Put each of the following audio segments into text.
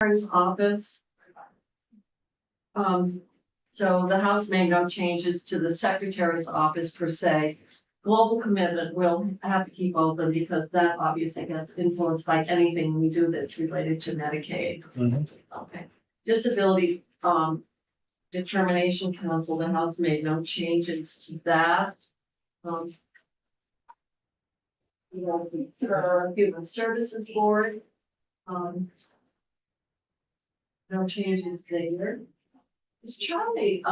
Secretary's office. So the House made no changes to the secretary's office per se. Global commitment will have to keep open because that obviously gets influenced by anything we do that's related to Medicaid. Okay. Disability, Determination Council, the House made no changes to that. Human Services Board. No changes there. Is Charlie,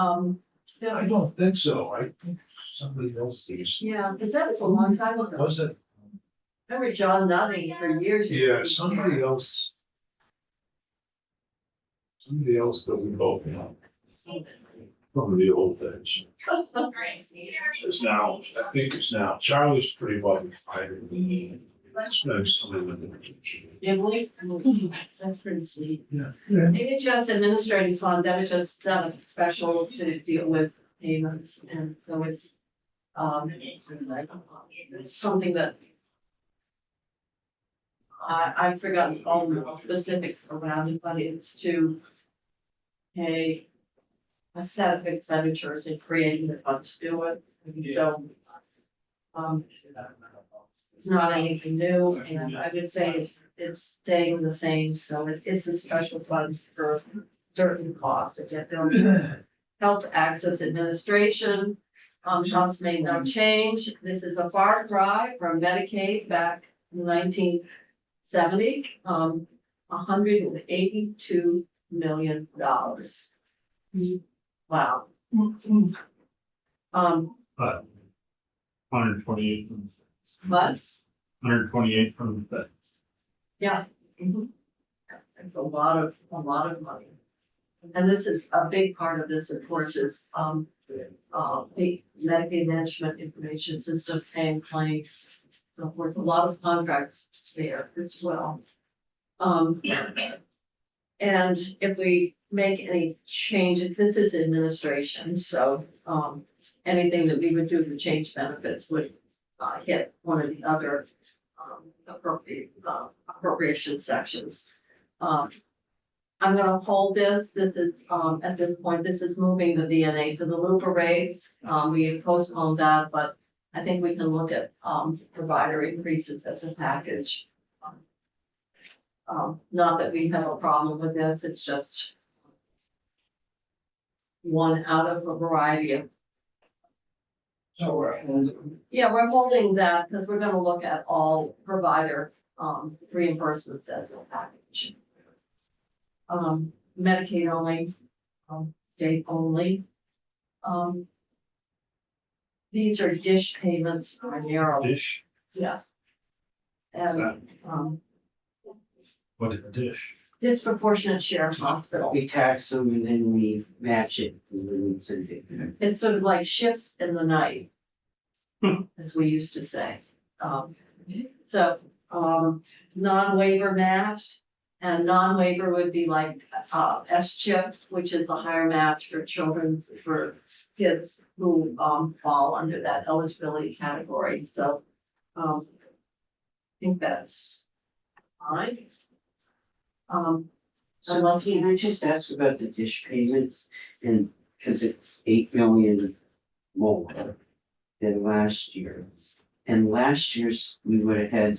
Yeah, I don't think so. I think somebody else is. yeah, because that was a long time ago. Was it? Remember John Nutting for years. Yeah, somebody else. Somebody else that we both know. From the old days. It's now, I think it's now. Charlie's pretty well retired. Spends time with the. Emily, that's pretty sweet. Yeah. AHS Administrative Fund, that was just done a special to deal with payments, and so it's something that I've forgotten all the specifics around it, but it's to pay a set of expenditures and creating the fund to do it. So it's not anything new, and I would say it's staying the same, so it's a special fund for certain costs that get billed. Health Access Administration, House made no change. This is a far cry from Medicaid back in 1970. $182 million. Wow. 128 from. But 128 from the. yeah. It's a lot of money. And this is a big part of this, of course, is the Medicaid Management Information System, paying claims, so forth, a lot of contracts there as well. And if we make any changes, this is administration, so anything that we would do to change benefits would hit one of the other appropriation sections. I'm gonna hold this. This is, at this point, this is moving the VNA to the Lupa rates. We postponed that, but I think we can look at, provider increases as a package. Not that we have a problem with this, it's just one out of a variety of. So we're holding. Yeah, we're holding that because we're gonna look at all provider, reimbursements as a package. Medicaid only, state only. These are dish payments primarily. Dish, Yes. And, what is a dish? disproportionate share hospital. We tax them and then we match it and then we send it. It's sort of like shifts in the night, as we used to say. Non-waiver match, and non-waiver would be like, S-chip, which is the higher match for for kids who, fall under that eligibility category, so, I think that's fine. So let's just ask about the dish payments and, cause it's 8 million more than last year. And last year's, we would have had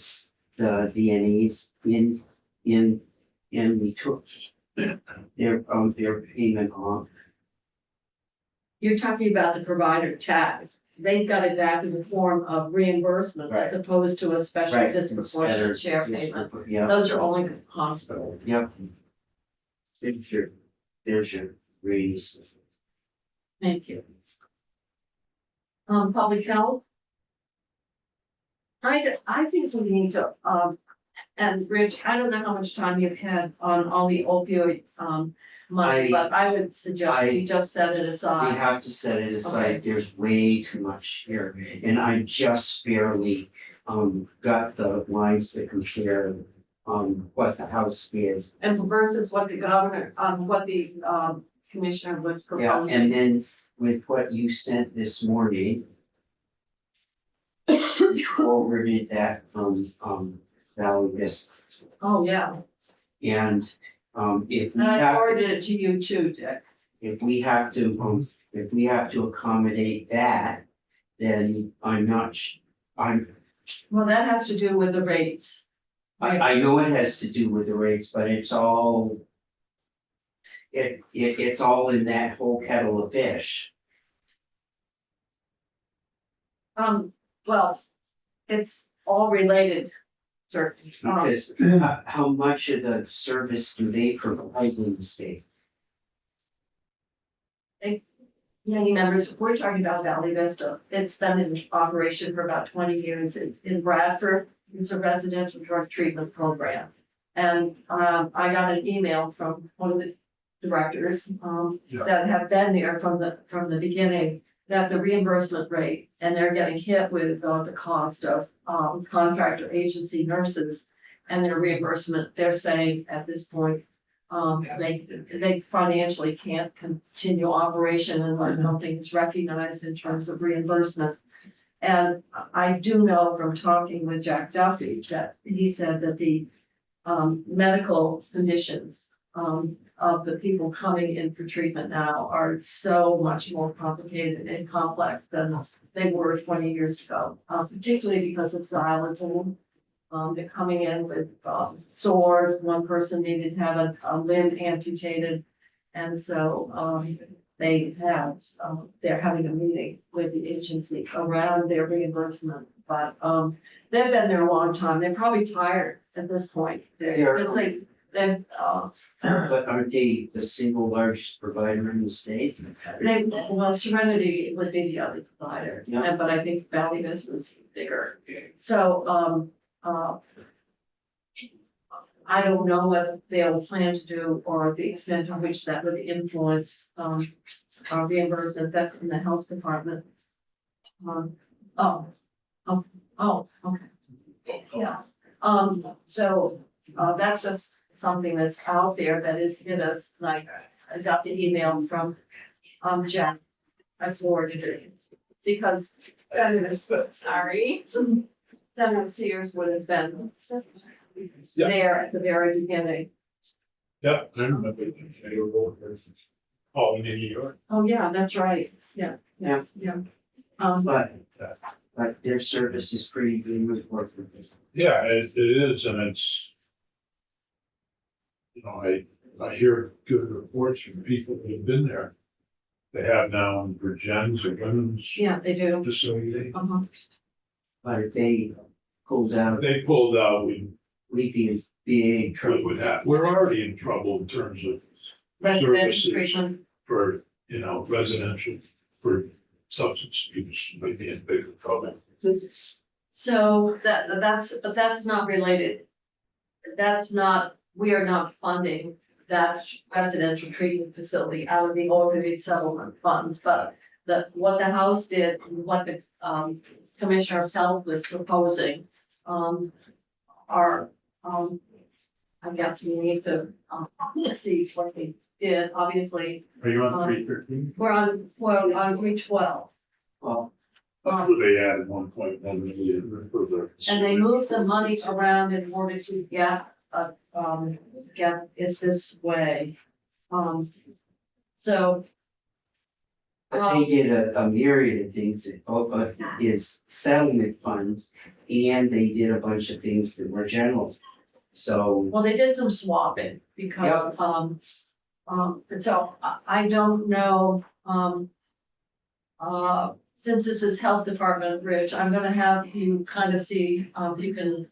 the VNAs and we took their payment off. You're talking about the provider tax. They got it back in the form of reimbursement as Right. opposed to a special Right, disproportionate instead share of payment. Yeah, Those are only hospital. yep. There's your raise. Thank you. Public health. I think we need to, and Rich, I don't know how much time you've had on all the opioid, money, but I would suggest we just set it We aside. have to set it Okay. aside, there's way too much here, and I just barely, got the lines to compare, what the House did. And versus what the governor, what the, commissioner was Yeah, proposing. and then with what you sent this morning. You forwarded that, Valley Vista, Oh, yeah. and If we And I have, forwarded it to you too, Dick. if we have to accommodate that, then I'm not, Well, that has to do with the rates. I know it has to do with the rates, but it's all. It's all in that whole kettle of fish. Well, it's all related, certainly. Because how much of the service do they provide in the state? Many members, we're talking about Valley Vista. It's been in operation for about 20 years. It's in Bradford. It's a residential drug treatment program. And I got an email from one of the directors that have been there from the beginning, that the reimbursement rate, and they're getting hit with the cost of contractor agency nurses and their reimbursement. They're saying at this point, they financially can't continue operation unless something is recognized in terms of reimbursement. And I do know from talking with Jack Duffy that he said that the medical conditions of the people coming in for treatment now are so much more complicated and complex than they were 20 years ago, particularly because of xylitol. They're coming in with sores. One person needed to have a limb amputated. And so they're having a meeting with the agency around their reimbursement. But they've been there a long time. They're probably tired at this point. Because But aren't they the single largest provider in the state? well, Serenity would be the other provider, Yeah. but I think Valley Vista is bigger. So, I don't know what they'll plan to do or the extent to which that would influence, our reimbursement. That's in the health department. Okay. Yeah, so, that's just something that's out there that is hit us, like, I got the email from, Jack. I forwarded it, because, sorry. Senator Sears would have been Yeah. there at the very beginning. Yeah, I remember. They were both persons. Oh, in New York. Oh, yeah, that's right, yeah. Yeah. But their service is pretty good with working. Yeah, it is, and it's. You know, I hear good reports from people that have been there. They have now for gens or women's Yeah, they do. facility. Uh-huh. But if they pulled out, They pulled out, we'd be in big we trouble. would have, we're already in trouble in terms of Residential services treatment. for, residential, for substance abuse, might be in bigger trouble. So that's not related. We are not funding that residential treatment facility out of the opioid settlement funds, but what the House did, and what the Commissioner of Health was proposing, I guess we need to see what they did. Obviously, Are you on 313? we're on 312. Well, That's what they added 1.1 million for the. And they moved the money around in order to get it this way. So. but they did a myriad of things that both is settlement funds, and they did a bunch of things that were general. So, Well, they did some swapping because, and so I don't know, since this is health department, Rich, I'm gonna have you kind of see, if you can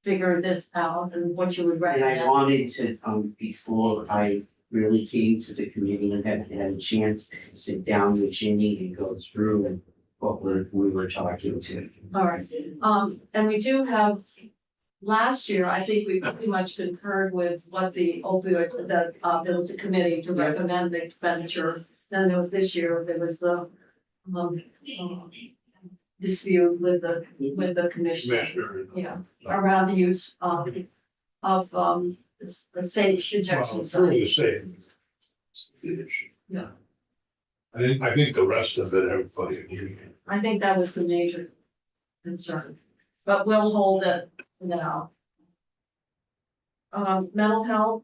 figure this out and what you would and I recommend. wanted to, before I really came to the committee and had a chance to sit down with Ginny and go through what we were talking to. All right, and we do have, last year, I think we pretty much concurred with what the opioid, there was a committee to recommend the expenditure. Then there was this year, there was the, dispute with the commissioner, yeah, around the use of the safe injection Well, it's really site. the same. Yeah. I think the rest of it, everybody agreed. I think that was the major concern, but we'll hold it now. Mental health.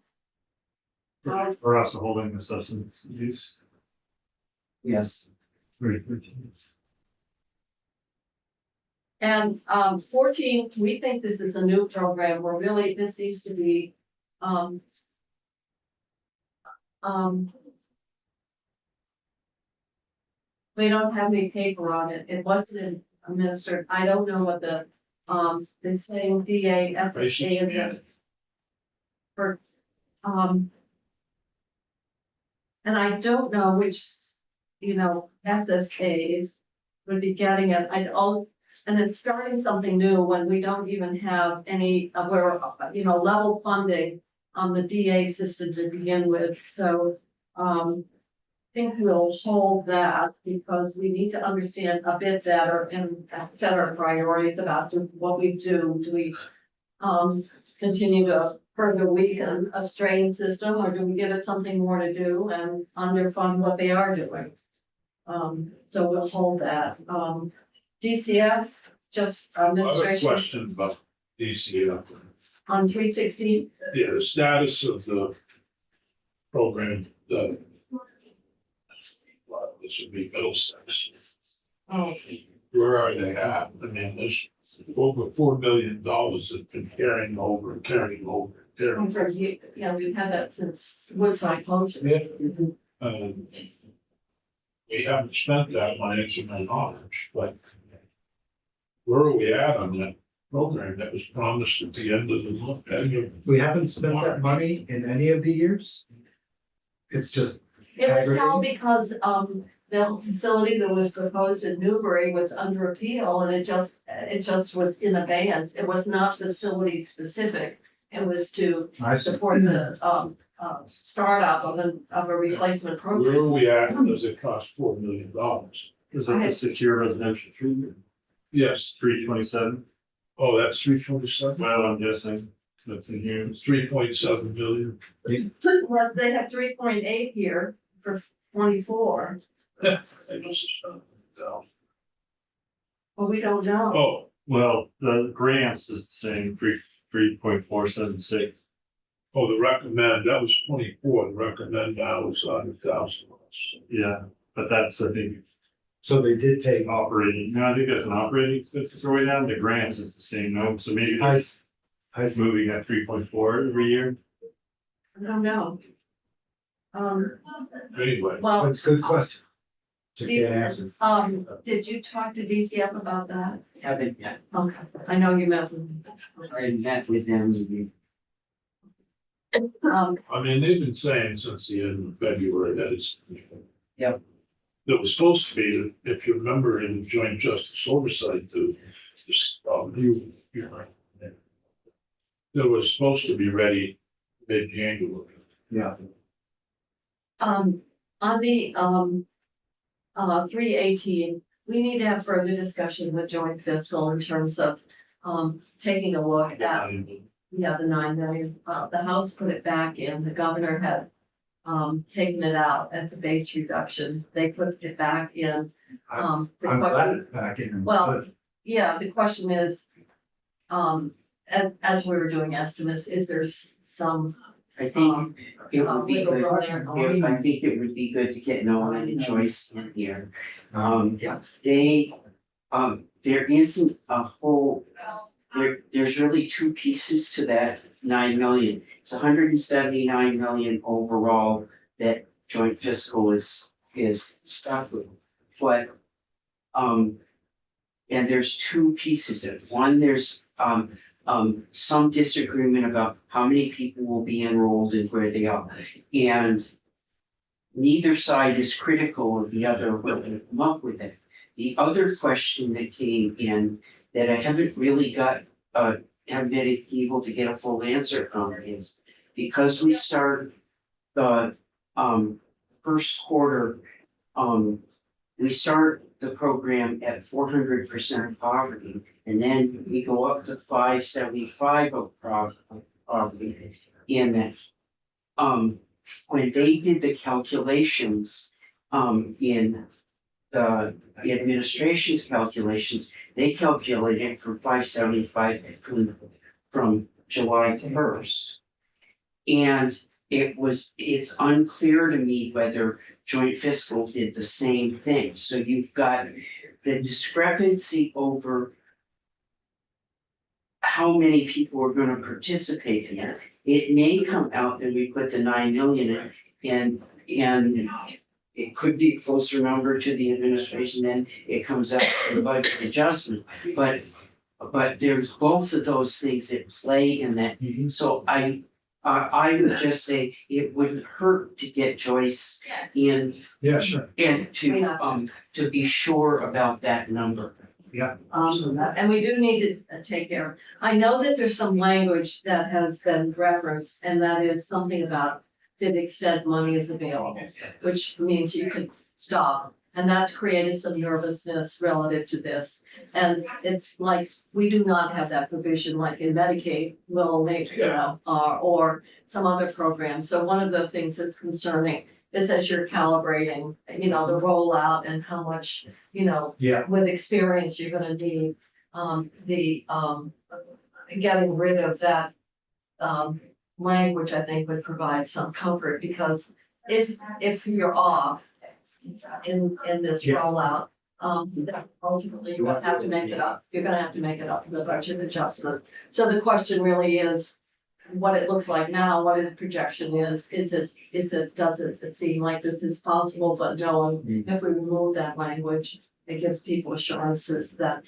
We're also holding the substance use. Yes, Right. And 14, we think this is a new program, where really this seems to be, um. We don't have any paper on it, it wasn't administered, I don't know what the same DA, SSA and the. For, and I don't know which, SFAs would be getting it, and it's starting something new when we don't even have any, where, level funding on the DA system to begin with, so, I think we'll hold that because we need to understand a bit better and set our priorities about what we do. Do we, continue to further weaken a strain system, or do we give it something more to do and underfund what they are doing? So we'll hold that. DCF, just I have a administration question about DCF. on 360. Yeah, the status of the program, this would be Middlesex. Oh, Where are they at? I mean, there's over $4 million that's been carrying over. yeah, we've had that since Woodside closure. We haven't spent that money to my knowledge, but where are we at on that program that was promised at the end of the month? We haven't spent that money in any of the years. It's just, It was held because, the facility that was proposed in Newbury was under appeal and it just was in abeyance. It was not facility specific. It was to I support the, startup of a replacement Where program. are we at? Does it cost $4 million? Is that the secure residential treatment? Yes. 327? Oh, that's 327? Well, I'm guessing that's in here. It's 3.7 million. Well, they have 3.8 here for 24, I must have spent it down. but we don't know. Oh, Well, the grants is the same, 3.476. oh, the recommend, that was 24. The recommend now is 100,000. Yeah, but that's, I think, so they did take, operating. No, I think that's an operating expenses are way down. The grants is the same, no, so maybe I, that's I, moving at 3.4 every year. I don't know. Anyway, Well, that's a good question. To get answered. did you talk to DCF about that? haven't yet. Okay, I know you met with them. I met with them. I mean, they've been saying since the end of February that it's. Yep. That was supposed to be, if you remember in the Joint Justice Oversight, that was supposed to be ready mid-January. Yeah. On the, 318, we need to have further discussion with joint fiscal in terms of, taking a look at, the 9 million. The House put it back in, the governor had, taken it out as a base reduction, they put it back in. I'm glad it's back in. Well, yeah, the question is, as we were doing estimates, is there some, I think it would be wiggle good, room there? I think it would be good to get Nolan and Joyce in here. Yeah. There isn't a whole, there's really two pieces to that 9 million. It's 179 million overall that joint fiscal is stuck with. But, and there's two pieces of it. One, there's, some disagreement about how many people will be enrolled and where they are. And neither side is critical of the other will come up with it. The other question that came in that I haven't really haven't been able to get a full answer from is because we start the first quarter, we start the program at 400% poverty, and then we go up to 575 of poverty in that. When they did the calculations, in the administration's calculations, they calculated from 575 from July 1st. And it's unclear to me whether joint fiscal did the same thing. So you've got the discrepancy over how many people are gonna participate in it. It may come out that we put the 9 million in and it could be a closer number to the administration than it comes out in the budget adjustment, but there's both of those things at play in that. So I would just say it wouldn't hurt to get Joyce in Yeah, sure. and to be sure about that number. And we do need to take care. I know that there's some language that has been referenced, and that is something about to the extent money is available, which means you could stop. And that's created some nervousness relative to this. And it's like, we do not have that provision like in Medicaid will make, or some other programs. So one of the things that's concerning is as you're calibrating, the rollout and how much, Yeah, with experience, you're gonna need, getting rid of that, language, I think would provide some comfort, because if you're off in this Yeah. rollout, then ultimately you're gonna have to make it up. You're gonna have to make it up in the budget adjustment. So the question really is what it looks like now, what the projection is. Does it seem like this is possible, but knowing if we remove that language, it gives people assurances that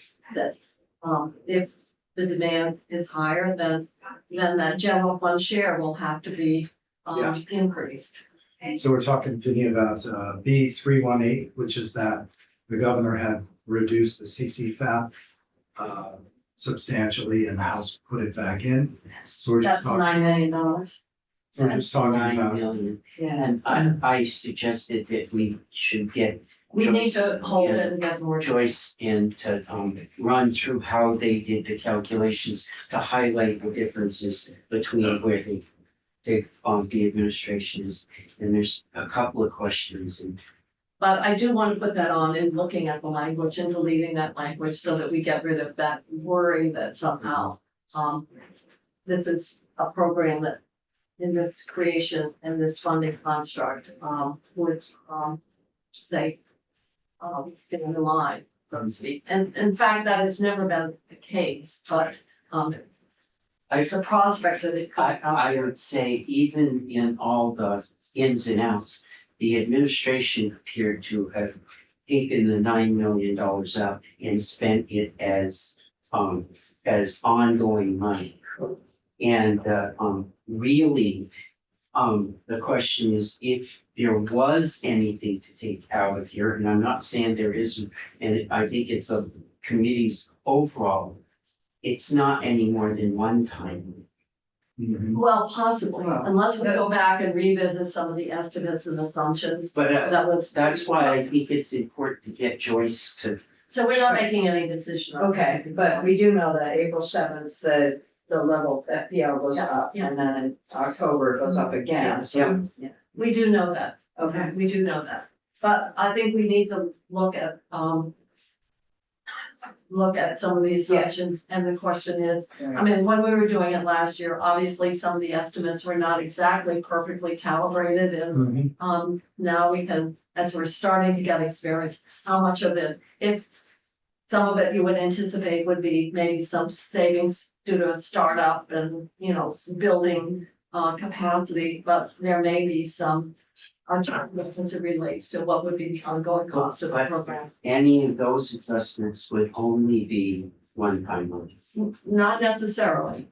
if the demand is higher, then that general fund share will have to be Yeah. increased. so we're talking, Vinny, about B 318, which is that the governor had reduced the CC substantially and the House put it back in. So we're just That's talking, $9 million. we're just talking 9 about, million. Yeah. And I suggested that we should get We need Joyce to hold it and get more. Joyce in to run through how they did the calculations to highlight the differences between where the administration is. And there's a couple of questions and But I do want to put that on in looking at the language and deleting that language so that we get rid of that worry that somehow, this is a program that in this creation and this funding construct, would, say, stand in line, so to speak. And in fact, that has never been the case, but, the prospect that it could I would say even in all the ins and outs, the administration appeared to have taken the $9 million out and spent it as ongoing money. And really, the question is if there was anything to take out of here, and I'm not saying there isn't, and I think it's a committee's overall, it's not any more than one time. Well, possibly, unless we go back and revisit some of the estimates and assumptions. But That was. that's why I think it's important to get Joyce to, So we're not making any decision. on that. Okay, but we do know that April 7th, the level that PL goes Yeah, up, yeah. and then in October it goes up again, so. We do know that. Okay, We do know that. But I think we need to look at some of the assumptions, and the question is, I mean, when we were doing it last year, obviously some of the estimates were not exactly perfectly calibrated, and now we can, as we're starting to get experience, how much of it, if some of it you would anticipate would be maybe some savings due to a startup and, building capacity, but there may be some adjustments as it relates to what would be the ongoing cost of the program. any of those adjustments would only be one-time money. Not necessarily,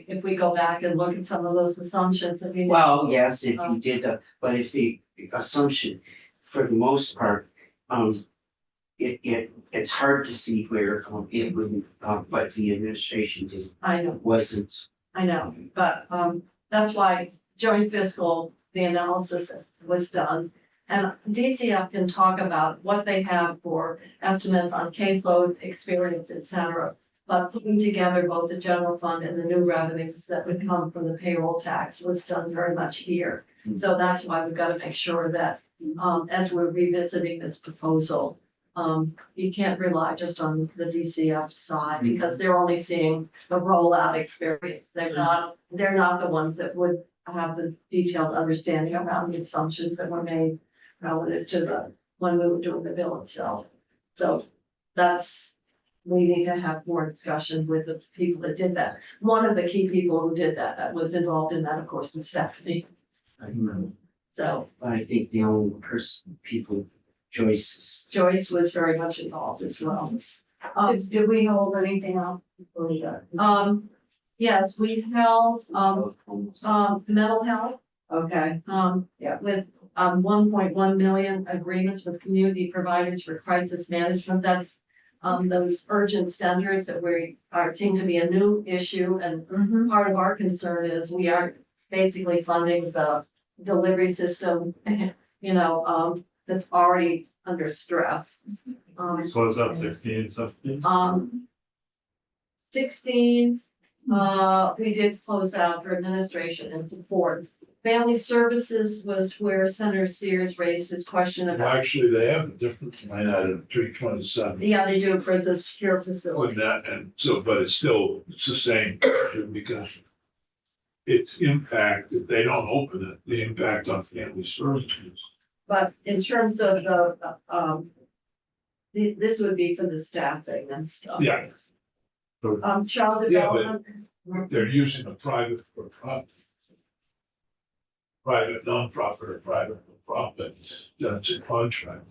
if we go back and look at some of those assumptions, I mean. Well, yes, if you did but if the assumption, for the most part, it's hard to see where it wouldn't, what the administration did I know, but, that's why joint fiscal, the analysis was done. And DCF can talk about what they have for estimates on caseload, experience, et cetera. But putting together both the general fund and the new revenues that would come from the payroll tax was done very much here. So that's why we've got to make sure that, as we're revisiting this proposal, you can't rely just on the DCF side, because they're only seeing the rollout experience. They're not the ones that would have the detailed understanding around the assumptions that were made relative to the, when we were doing the bill itself. So that's, we need to have more discussion with the people that did that. One of the key people who did that, that was involved in that, of course, was Stephanie. So I think the only person, people, Joyce Joyce was very much involved as well. Did we hold anything up? Yes, we held, is. mental health, Okay, with, 1.1 million agreements with community providers for crisis management. That's, those urgent centers that seem to be a new issue, and part of our concern is we are basically funding the delivery system, you know, that's already under stress. So is that 16, 17? 16, we did close out for administration and support. Family services was where Senator Sears raised his question Well, about, actually, they have a different line item, 327. yeah, they do it for the secure With facility. that, and so, but it's still, it's the same, because its impact, if they don't open it, the impact on family services. But in terms of the, this would be for the staffing and stuff. Yeah. Child Yeah, but- development, They're using a private for profit. Private nonprofit or private for profit, that's a contract.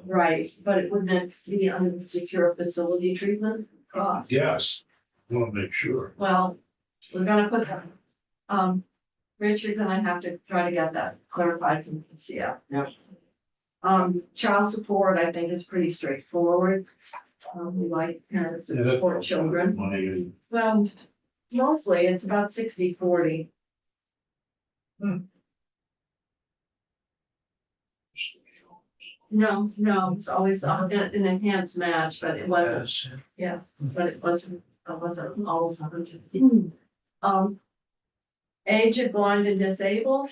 right, but it wouldn't be under the secure facility treatment cost. Yes, I want to make sure. Well, we're gonna put that, Rich, you're gonna have to try to get that clarified from the CF. Yep. Child support, I think, is pretty straightforward. We like parents Yeah, to that's support children. Money, Well, mostly it's about 60-40. No, it's always an enhanced match, but it wasn't, but it wasn't always 100. Aged, blind and disabled.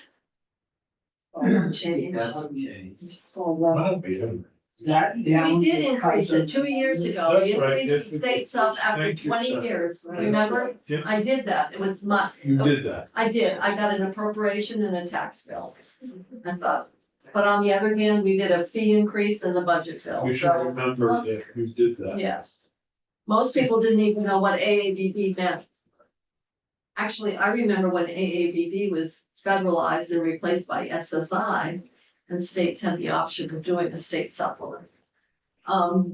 Change. That's okay. well, we- that down. We did increase it 2 years ago. We That's right. increased the state sub after Thank you, 20 sir. years. Remember? Yeah. I did that. It was my, You did that. I did. I got an appropriation and a tax bill. I thought, but on the other hand, we did a fee increase in the budget bill. You should So, remember that you did that. yes. Most people didn't even know what AABB meant. Actually, I remember when AABB was federalized and replaced by SSI, and states had the option of doing a state supplement.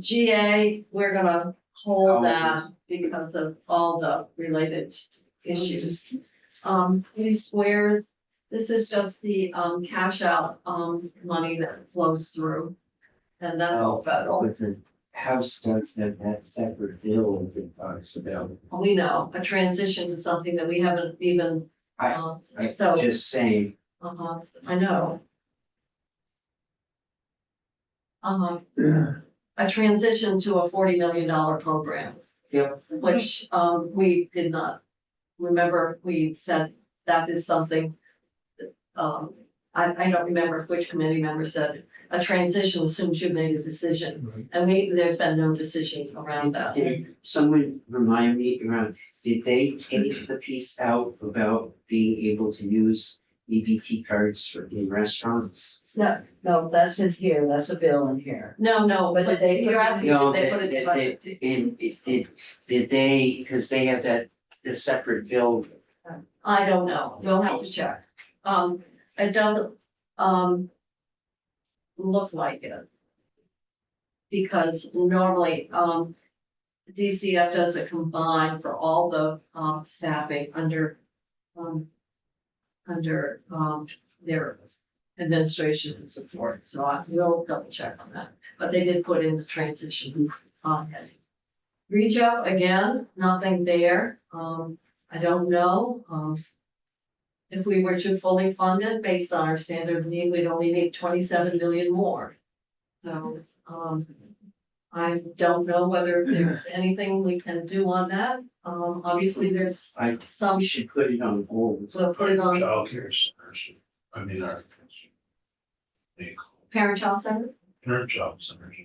GA, we're gonna hold that because of all the related issues. These squares, this is just the, cash out, money that flows through. And that's all federal. But the House does have that separate bill that talks about. We know, a transition to something that we haven't even, I'm so, just saying, I know. A transition to a $40 million program. Yep. Which, we did not, remember, we said that is something. That, I don't remember which committee member said, a transition assumes you've made a decision. And there's been no decision around that. did someone remind me around, did they take the piece out about being able to use EBT cards for in restaurants? No, that's in here, that's a bill in here. No, but you're asking No, if they put it in budget. Did they, because they have that, the separate bill. I don't know, we'll have to check. It doesn't, look like it. Because normally, DCF does a combine for all the, staffing under their administration and support, so I will double check on that, but they did put in the transition on it. Reach up again, nothing there, I don't know, if we were to fully fund it based on our standard of need, we'd only need 27 million more. So, I don't know whether there's anything we can do on that, obviously there's I some, We should put it on hold. we'll put it on Childcare centers, I mean, our. parent child center. Parent child centers.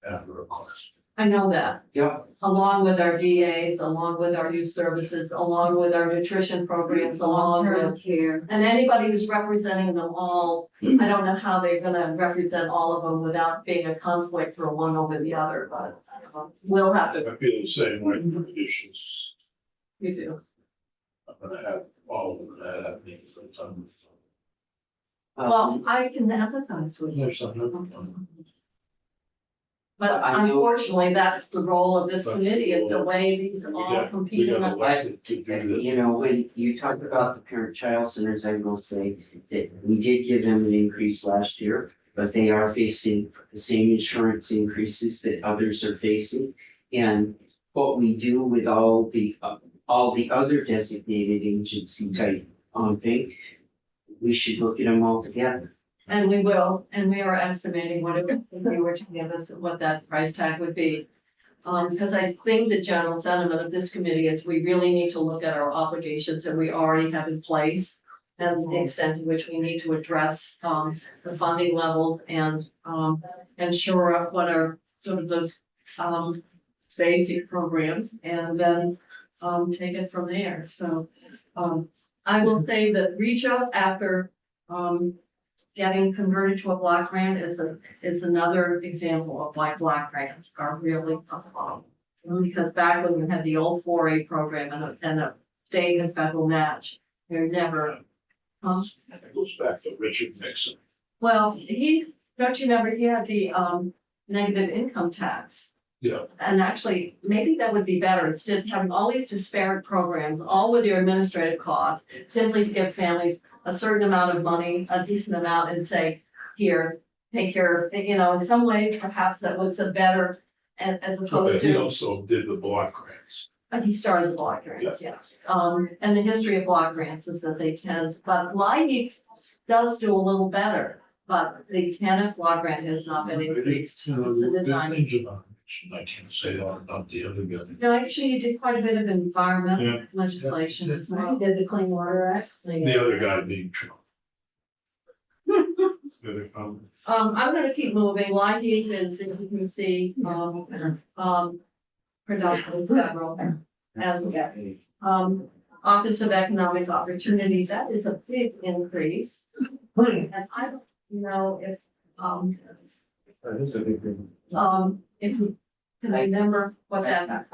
At a request. I know that, Yeah, along with our DAs, along with our youth services, along with our nutrition programs, along Long-term with. care. And anybody who's representing them all, I don't know how they're gonna represent all of them without being a conflict for one over the other, but we'll have to, I feel the same way for conditions. you do. I'm gonna have all of them at me for some. Well, I can empathize with you. There's some. But I know- unfortunately, that's the role of this committee, of the way these We all got compete. elected to do this. you know, when you talk about the parent-child centers, I will say that we did give them an increase last year, but they are facing the same insurance increases that others are facing. And what we do with all the other designated agency type thing, we should look at them all together. And we will, and we are estimating what it would, if you were to give us, what that price tag would be. Because I think the general sentiment of this committee is we really need to look at our obligations that we already have in place. And the extent to which we need to address, the funding levels and shore up what are sort of those, basic programs and then, take it from there. So, I will say that reach out after, getting converted to a block grant is another example of why block grants are really a problem. Because back when we had the old 4A program and a state and federal match, they're never. It goes back to Richard Nixon. Well, don't you remember he had the negative income tax? Yeah. And actually, maybe that would be better, instead of having all these disparate programs, all with your administrative costs, simply to give families a certain amount of money, a decent amount, and say, here, take care, in some way, perhaps that was a better, as But opposed he to, also did the block grants. he started the block grants, yeah. And the history of block grants is that they tend, but LIHEAP does do a little better, but the TANF block grant has not been increased. It's in the 90s. I can't say that about the other guy. No, actually, you did quite a bit of environmental Yeah. legislation as I well. did the Clean Water Act. The other guy being Trump. I'm gonna keep moving. LIHEAP is, if you can see, production several. And, Office of Economic Opportunity, that is a big increase. And I don't know if you can remember what that,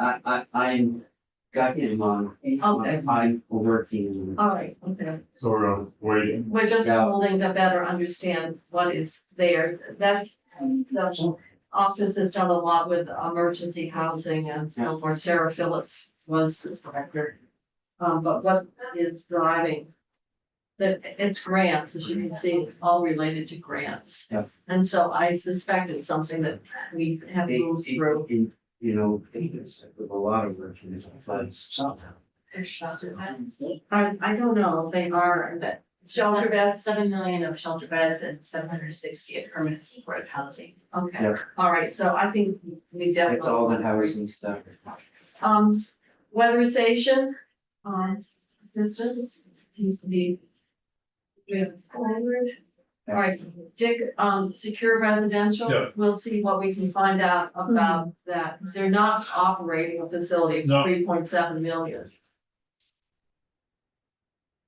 I'm got him on. Okay. I'm working. all right, okay. Sort of waiting. We're just Yeah. holding to better understand what is there. That's, the office has done a lot with emergency housing and so forth. Sarah Phillips was the director. But what is driving? That it's grants, as you can see, it's all related to grants. Yep. And so I suspect it's something that we have moved through. It's with a lot of work in this floods. I don't know, they are, that Shelter beds, 7 million of shelter beds and 760 of permanent supportive housing. okay, Yeah. all right, so I think we definitely. It's all the housing stuff. Weatherization, assistance seems to be. We have forward. All right, Dick, secure residential, Yeah. we'll see what we can find out about that, 'cause they're not operating a facility No. for 3.7 million.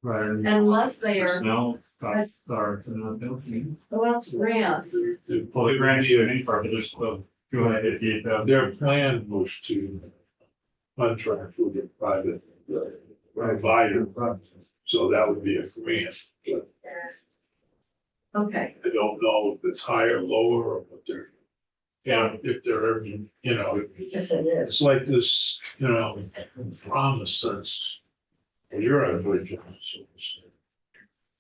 Right. Unless they are, Personnel costs are, building. well, that's grants. Well, the grants are any part, but there's still 258,000. Their plan was to contract with a private provider, so that would be a grant. But Okay, I don't know if it's higher, lower, or what they're, if they're, Yes, it is. it's like this, promise that's, you're a good job.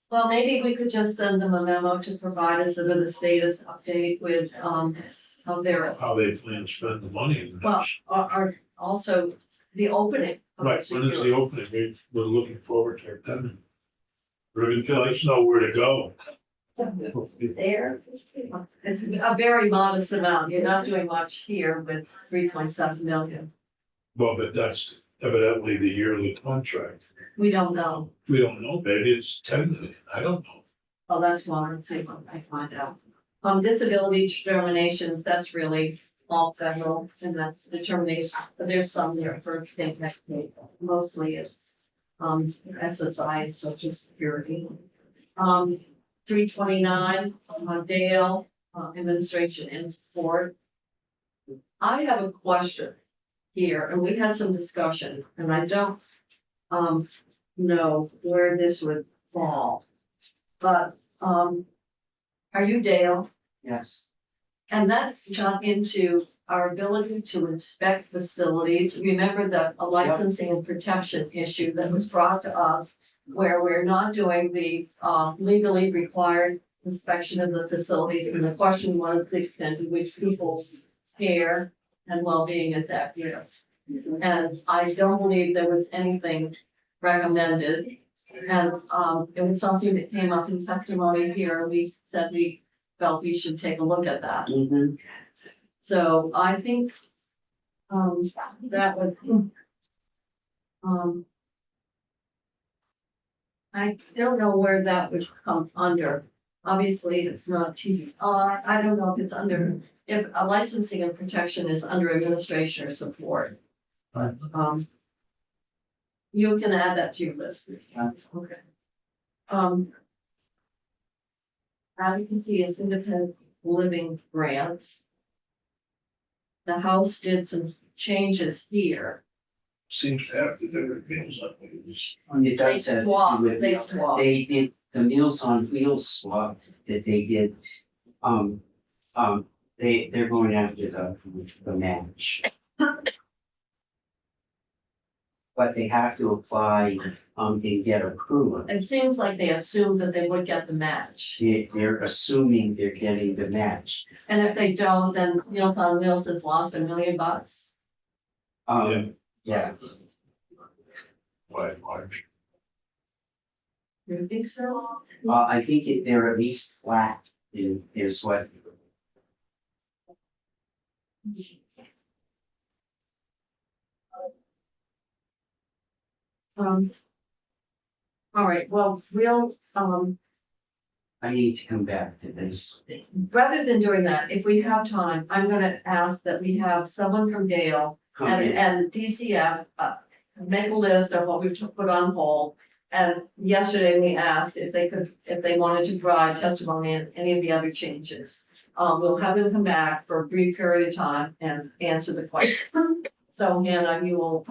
well, maybe we could just send them a memo to provide us with a status update with, of their, How they plan to spend the money in the well, next. are also the opening. of Right, when is secure- the opening? We're looking forward to it then. Ribbon Phillies know where to go. There. It's a very modest amount. You're not doing much here with 3.7 million. Well, but that's evidently the yearly contract. We don't know. We don't know, maybe it's 10 million, I don't know. Oh, that's one. Let's see what I find out. Disability determinations, that's really all federal, and that's determination, but there's some there for state Medicaid. Mostly it's, SSI and Social Security. 329, Dale, administration and support. I have a question here, and we had some discussion, and I don't, know where this would fall. But, are you Dale? Yes, And that got into our ability to inspect facilities. Remember a licensing and protection issue that was brought to us where we're not doing the legally required inspection of the facilities. And the question was the extent to which people's care and well-being is at risk. And I don't believe there was anything recommended. And it was something that came up in testimony here. We said we felt we should take a look at that. mhm, So I think, that would, I don't know where that would come under. Obviously, it's not TV. I don't know if it's under, if a licensing and protection is under administration or support. Right. You can add that to your list. Yeah. Okay. Advocacy and independent living grants. The House did some changes here. Seems to have the different things like this. and it They does have to do swap, with, they swap. they did the Meals on Wheels swap that they did. They're going after the match. But they have to apply, and get approval. It seems like they assumed that they would get the match. They're assuming they're getting the match. And if they don't, then Meals on Wheels has lost $1 million. Yeah, Why? You think so? I think they're at least flat is what. All right, well, we'll, I need to come back to this. rather than doing that, if we have time, I'm gonna ask that we have someone from Dale Come and, in. and DCF, make a list of what we've put on hold. And yesterday we asked if they wanted to provide testimony in any of the other changes. We'll have them come back for a brief period of time and answer the question. So Hannah, you will,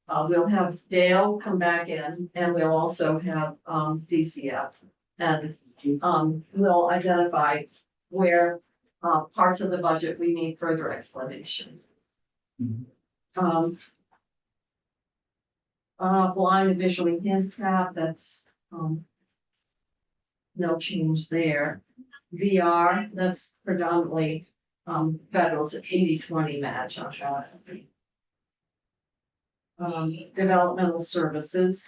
we'll have Dale come back in and we'll also have, DCF. And, we'll identify where, parts of the budget we need further explanation. Mhm. Blind and visually handicapped, that's, no change there. VR, that's predominantly, federal, it's an 80-20 match on that. Developmental services,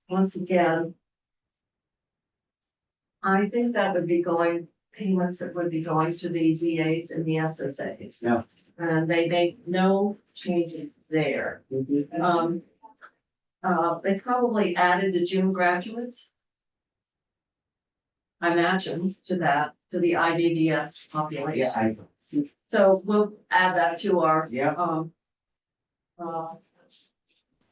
once again, I think that would be payments that would be going to the VAs and the SSAs. Yeah. And they make no changes there. Mhm. They probably added the June graduates. I imagine to the IBDS population. Yeah, So we'll add that to our, yeah,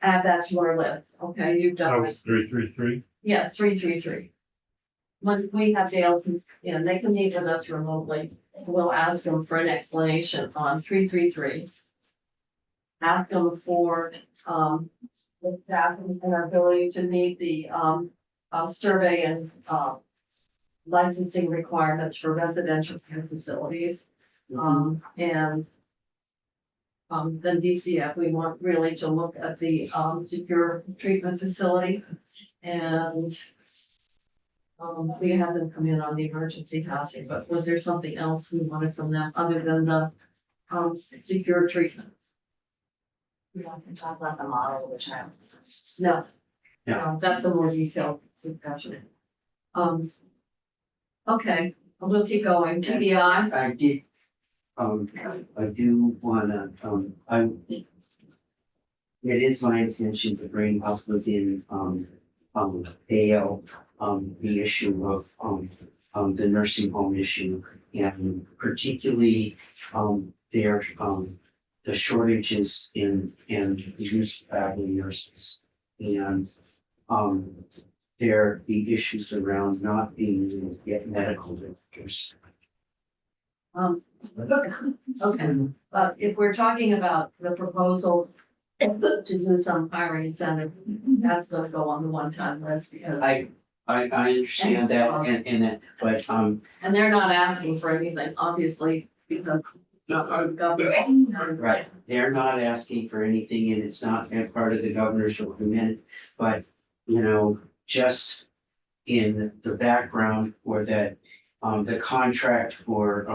add that to our list. Okay, you've That done it. was 333. Yes, 333. Once we have Dale, they can meet with us remotely. We'll ask them for an explanation on 333. Ask them for, the staff and our ability to meet the, survey and, licensing requirements for residential care facilities. And then DCF, we want really to look at the, secure treatment facility. And we had them come in on the emergency housing, but was there something else we wanted from them other than the, secure treatment? We want to talk about the model of the child. No. Yeah. No, that's a more detailed discussion. Okay, we'll keep going. TBI, I did, I do wanna, it is my intention to bring up within, Dale, the issue of, the nursing home issue. And particularly, their, the shortages in the use of family nurses. And, the issues around not being able to get medical doctors. Okay, but if we're talking about the proposal to do some hiring incentive, that's gonna go on the one-time list because. I understand that and that, but, And they're not asking for anything, obviously, because our government. right, they're not asking for anything and it's not a part of the governor's recommend, but, you know, just in the background or that, the contract for,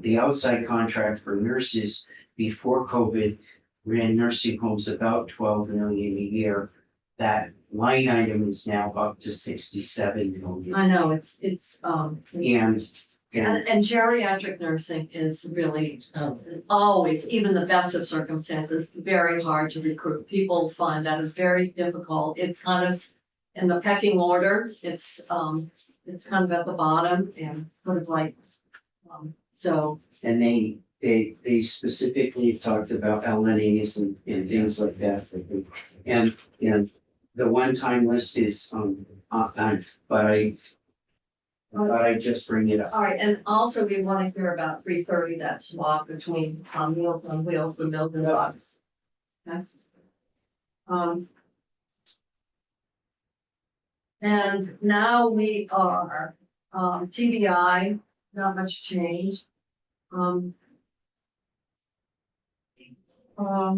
the outside contract for nurses before COVID ran nursing homes about 12 million a year. That line item is now up to 67 million. I know, it's, And and geriatric nursing is really, always, even the best of circumstances, very hard to recruit. People find that is very difficult. It's kind of in the pecking order. It's kind of at the bottom and sort of like, so. and they specifically talked about LNAs and things like that. And the one-time list is, but I just bring it up. All right, and also we want to hear about 330, that swap between Meals on Wheels and Milton Bucks. Okay. And now we are, TBI, not much change.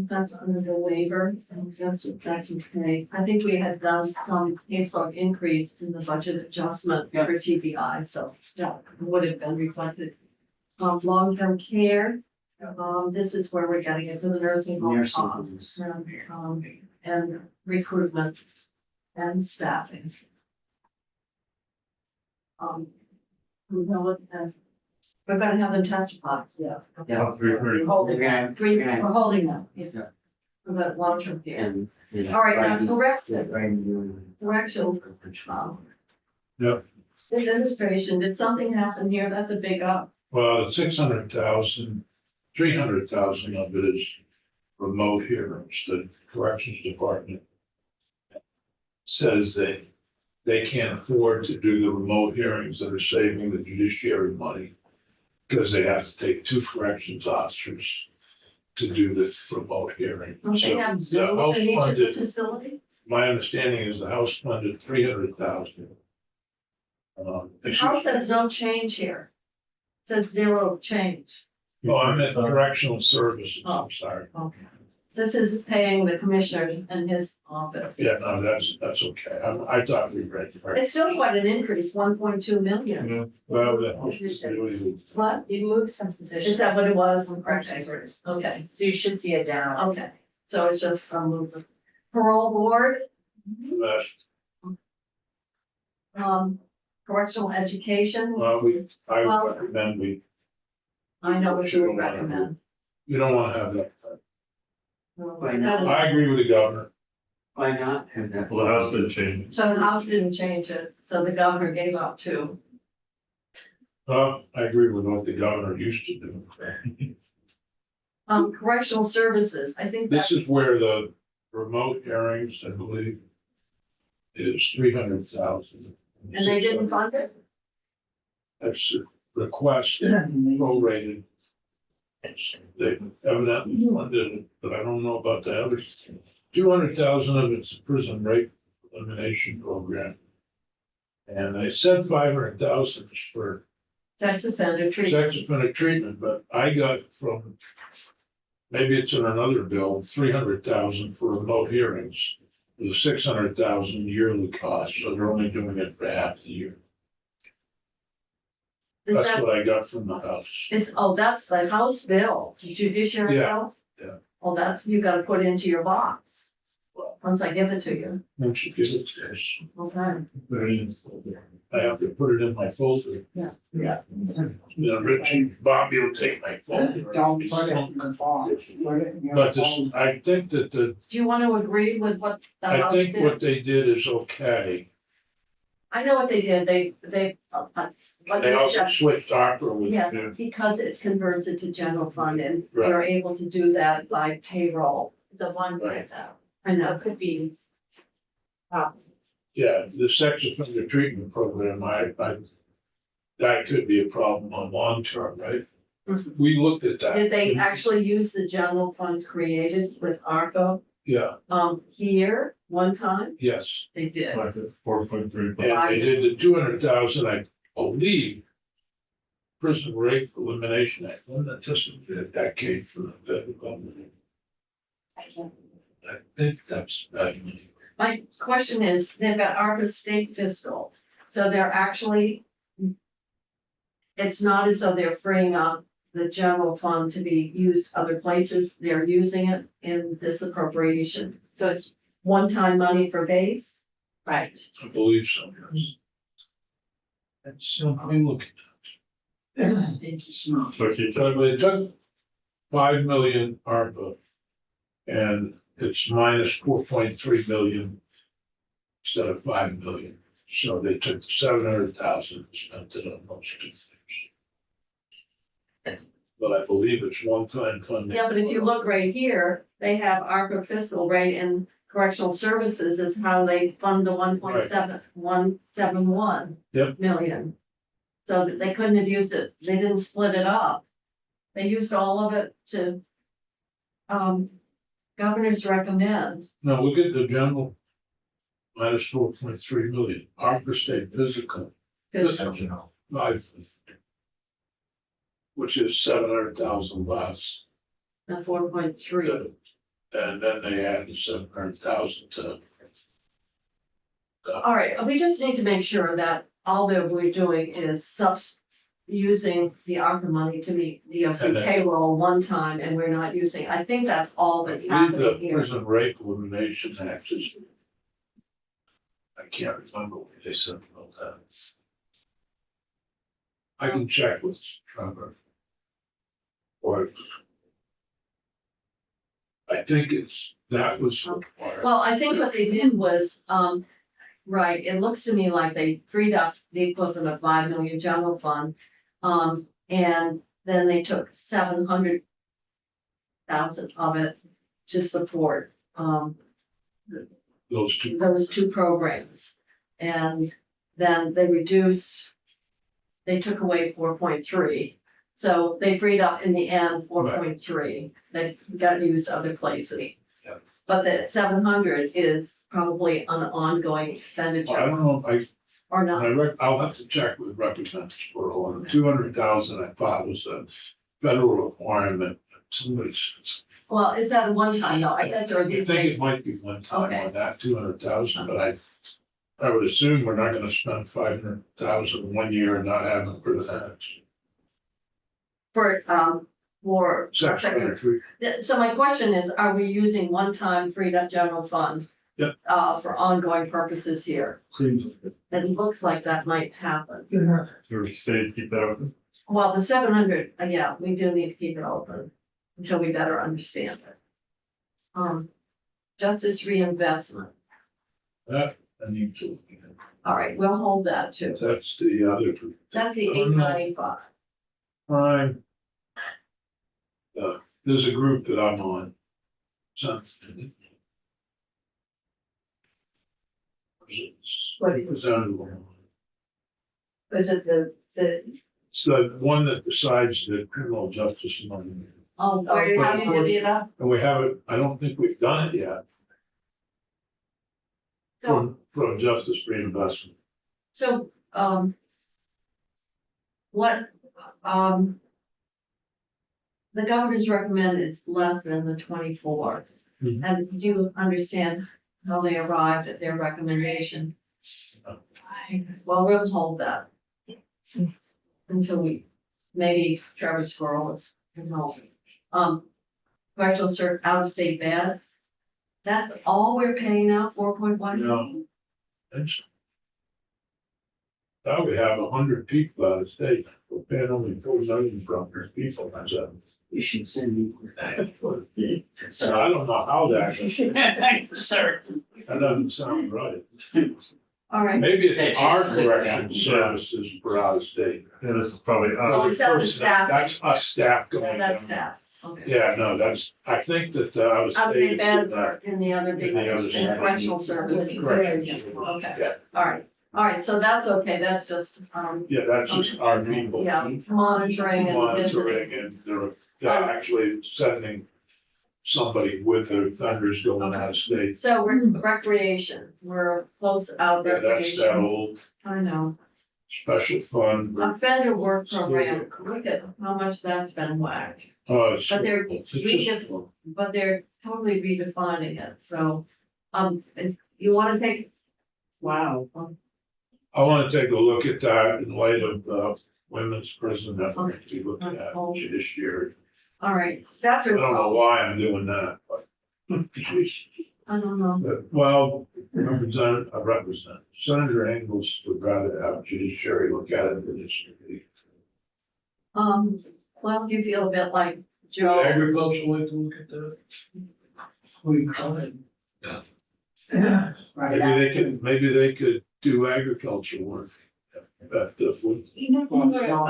That's under the waiver, so that's okay. I think we had done some caseload increase in the budget adjustment for TBI, so that would have been reflected. Long-term care, this is where we're getting into the nursing home Nursing costs, and recruitment and staffing. We're gonna have them testify, yeah. Yeah. We're holding them, we're holding them, yeah. Yeah. For the long-term care. And. All right, now, Yeah, corrections. Yep. Administration, did something happen here? That's a big up. Well, 600,000, 300,000 of it is remote hearings. The corrections department says that they can't afford to do the remote hearings that are saving the judiciary money because they have to take 2 corrections officers to do this remote hearing. Don't they have So Zoom the House in each of the funded, facilities? my understanding is the House funded 300,000. The house says no change here. Says 0 change. Oh, I'm at correctional services, Oh. I'm sorry. Okay. This is paying the commissioner in his office. Yeah, no, that's okay. I thought we read. It's still quite an increase, 1.2 million. Well, that was What? You moved some positions. Is that what it was? Correctional Okay. services. Okay, So you should see a down. okay. So it's just a movement. Parole board, correctional education, Well, I would recommend I know what you would recommend. you don't wanna have that. Why not? I agree with the governor. Why not have that? Well, the house didn't change. So the house didn't change it, so the governor gave up too. I agree with what the governor used to do. Correctional services, I think This that's, is where the remote hearings, I believe, is 300,000. and they didn't fund it? That's a request, prorated. They evidently funded it, but I don't know about the others. 200,000 of it's a prison rape elimination program. And they said 500,000 is for Sex offender treatment. sex offender treatment, but I got from, maybe it's in another bill, 300,000 for remote hearings. With a 600,000 yearly cost, so they're only doing it for half the year. Is That's that, what I got from the house. that's the House bill, judiciary Yeah, bill? yeah. Well, that you gotta put into your box. Once I give it to you, Once you get it to us, okay? I have to put it in my folder. Yeah. Yeah. You know, Richie, Bobby will take my folder. Don't put it in the box, put it in your But this, phone. I think that Do you want to agree with what the I House think did? what they did is okay. I know what they did, what They also switched ARPA with. Yeah, because it converts it to general fund and Right. they're able to do that by payroll. The one Right. that, I know. could be. Yeah, the sex offender treatment program, that could be a problem on long term, right? Mhm. We looked at that. Did they actually use the general fund created with ARPA, Yeah, here, one time? yes, They did. Like 4.3. and they did the 200,000, I believe. Prison Rape Elimination Act, when that just a decade for the federal government. I can't. I think that's, My question is, they've got ARPA state fiscal, so they're actually. It's not as though they're freeing up the general fund to be used other places, they're using it in this appropriation. So it's One-time money for base, right. I believe so, yes. That's, I'm looking. Thank you so much. So keep So they took 5 million ARPA. And it's minus 4.3 million instead of 5 million. So they took 700,000 and spent it on those two things. But I believe it's one-time funding. yeah, but if you look right here, they have ARPA fiscal right in correctional services is how they fund the 1.71 Yep. million. So that they couldn't have used it, they didn't split it up. They used all of it to. Governors recommend, Now, look at the general. Minus 4.3 million, ARPA state physical. Five. Which is 700,000 less. the 4.3, And then they add the 700,000 to. all right, we just need to make sure that all that we're doing is using the ARPA money to meet DOC And then- payroll one time, and we're not using, I think that's all that's Read happening the here. Prison Rape Elimination Act is. I can't remember what they said about that. I can check with Trevor. Or. I think that was required. Well, I think what they did was, right, it looks to me like they freed up the equivalent of 5 million general fund. And then they took 700,000 of it to support, Those two. those two programs. And then they took away 4.3. So they freed up in the end 4.3, that got used other places. Yep. But the 700 is probably an ongoing I expenditure don't know, or not. I'll have to check with Representative Squirrel on the 200,000 I thought was a federal requirement. Somebody's. Well, is that a one time though? That's or I these think things. it might be one time Okay. on that 200,000, but I would assume we're not gonna spend 500,000 1 year and not have it for the next. For Sex offender treatment. So my question is, are we using one time freed up general fund? Yep. For ongoing purposes here? Seems. It looks like that might happen. So stay, keep that open. Well, the 700, yeah, we do need to keep it open until we better understand it. Justice reinvestment. That, I need to. All right, we'll hold that too. That's the other. That's the 895. Fine. There's a group that I'm on. So. What? Representative. Was it the, It's the one that decides the criminal justice money. Oh, Oh, where, how but you of divvy it up? And we haven't, I don't think we've done it yet So, from justice reinvestment. so, what, the governor's recommend is less than the 24. Mhm. And do you understand how they arrived at their recommendation? Well, we'll hold that. Until maybe Travis Squirrel is, correctional cert, out-of-state beds. That's all we're paying now, 4.1? No. Now we have 100 people out of state, we're paying only 4 million from their people, that's it. You should send me. So I don't know how that, Sir. that doesn't sound right. all right. Maybe it's It's our just like correction that. services for out of state. Yeah, this is probably, Oh, is that the staff? That's us staff going That's down. staff, okay. Yeah, no, that's, I think that out of Out of state. the beds are in the other, In the other in correctional services. Correction. Okay, Yeah, all right, so that's okay, that's just, yeah, that's just our people. yeah, monitoring and Monitoring visiting. and they're actually sending somebody with the vendors going out of state. So we're recreation, we're close out Yeah, that's that recreation. old I know, special fund. a vendor work program, look at how much that's been whacked, It's but they're, it's we just- just, but they're totally redefining it, so. If you wanna take, wow, I wanna take a look at that in light of women's prison that we're gonna be looking at this year. all right, I Patrick, don't know why I'm doing that, but. I don't know, Well, Senator Engels would rather have judiciary look at it than this. well, you feel a bit like Joe, Agriculture like to look at that? We could. Yeah. Right. Maybe they could do agriculture work. At the food. Serious? no,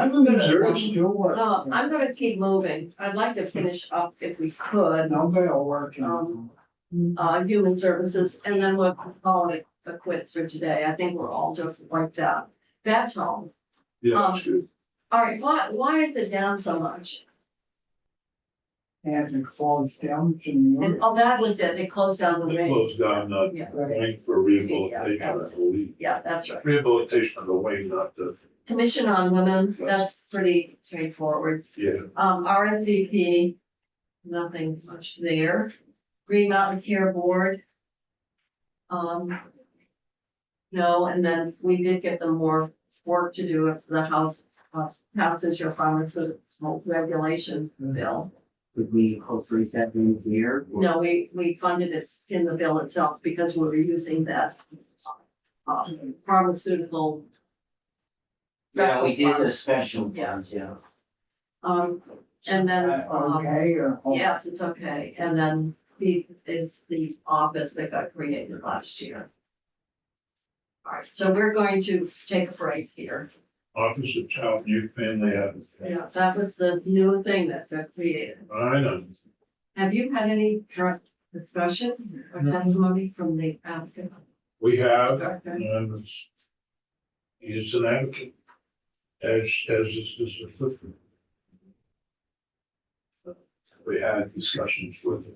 I'm gonna keep moving, I'd like to finish up if we could. Nobody will work. Human services, and then we'll call it a quits for today. I think we're all just wiped out. That's all. Yeah, that's good. All right, why is it down so much? And it falls down to New And, York. oh, that was it. They closed down the They wing. closed down the Yeah, wing for rehabilitation, I believe. yeah, that's right. Rehabilitation of the wing, not the, Commission on Women, that's pretty straightforward. yeah. RSVP, nothing much there. Green Mountain Care Board. No, and then we did get them more work to do with the houses your pharmaceutical regulation bill. Would we hopefully that in here? No, we funded it in the bill itself because we were using that pharmaceutical. Yeah, we did a special Yeah. fund, yeah. And then, Okay, or? yes, it's okay, and then is the office that got created last year. All right, so we're going to take a break here. Office of Child and Youth Family Advocate. Yeah, that was the new thing that got created. I know. Have you had any direct discussion or testimony from the applicant? We have, Okay. and he's an advocate. As is this assistant. We had discussions with him.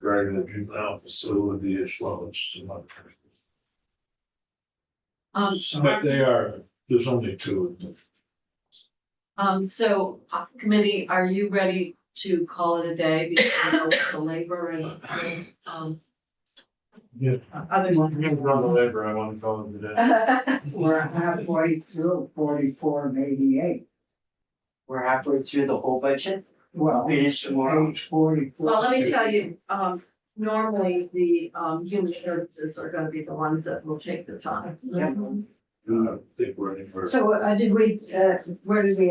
Regarding the juvenile facility as well as some other. But they are, there's only two of them. So committee, are you ready to call it a day because of the labor and, Yeah. other on the labor, I want to call it today. We're halfway through 44 and 88. We're halfway through the whole budget. Well, Finish tomorrow. page 44. Well, let me tell you, normally the, human services are gonna be the ones that will take the time. I think we're anywhere. So, where did we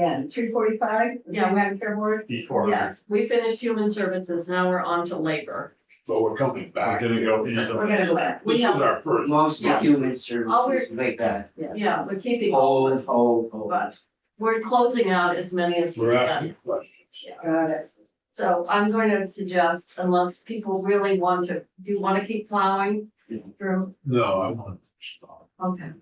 end? 3:45? Yeah, we have care board? Before. Yes, we finished human services, now we're on to labor. But we're coming We're back. gonna go into We're gonna go back. This We is have, our first. Most Yeah. of human services like that. yeah, we're keeping, Oh. but we're closing out as many as we We're can. asking questions. Got it. So I'm going to suggest, unless people really want to, do you want to keep plowing through? No, I want to stop. Okay.